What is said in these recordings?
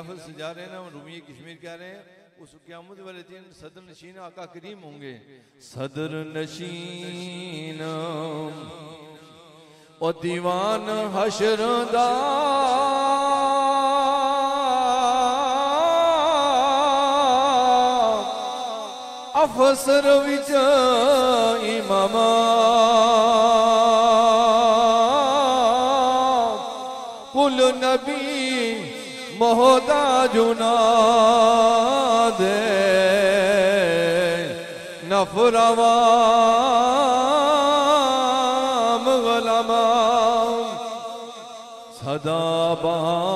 महफिल सजा रहे हैं ना, रूमी कश्मीर कह रहे हैं, उस क़यामत वाले दिन सदर नशीन आका करीम होंगे। सदर नशीन ओ दीवान हशर दा अफसर विच इमामा कुल नबी मोहताजुना दे नफरवाम गुलामा सदा बहार।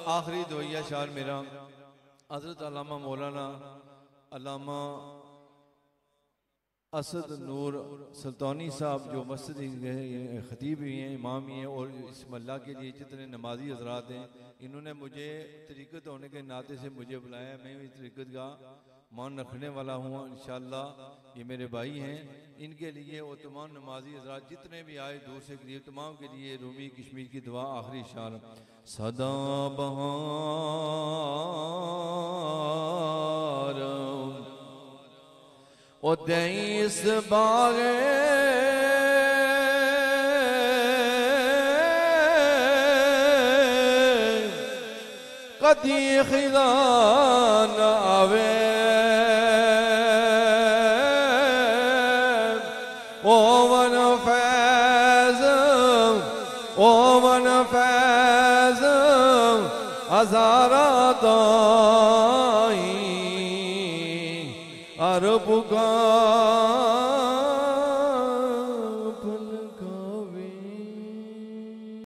आखिरी दुआया शार मेरा हज़रत अल्लामा मौलाना अल्लामा असद नूर सुल्तानी साहब जो मस्जिद के खतीब भी हैं, इमाम भी हैं, और इस मल्ला के लिए जितने नमाजी हजरात हैं, इन्होंने मुझे तरीक़त होने के नाते से मुझे बुलाया। मैं भी तरीक़त का मान रखने वाला हूँ इंशाअल्लाह। ये मेरे भाई हैं, इनके लिए और तमाम नमाजी हजरात जितने भी आए दूर से करीब, तमाम के लिए रूमी कश्मीर की दुआ। आखिरी शार सदा बहार ओ देइस बागे कदी खिदा न आवे ओ वन फैज़ ओ वन फैज़ हज़ारा दाई अरब का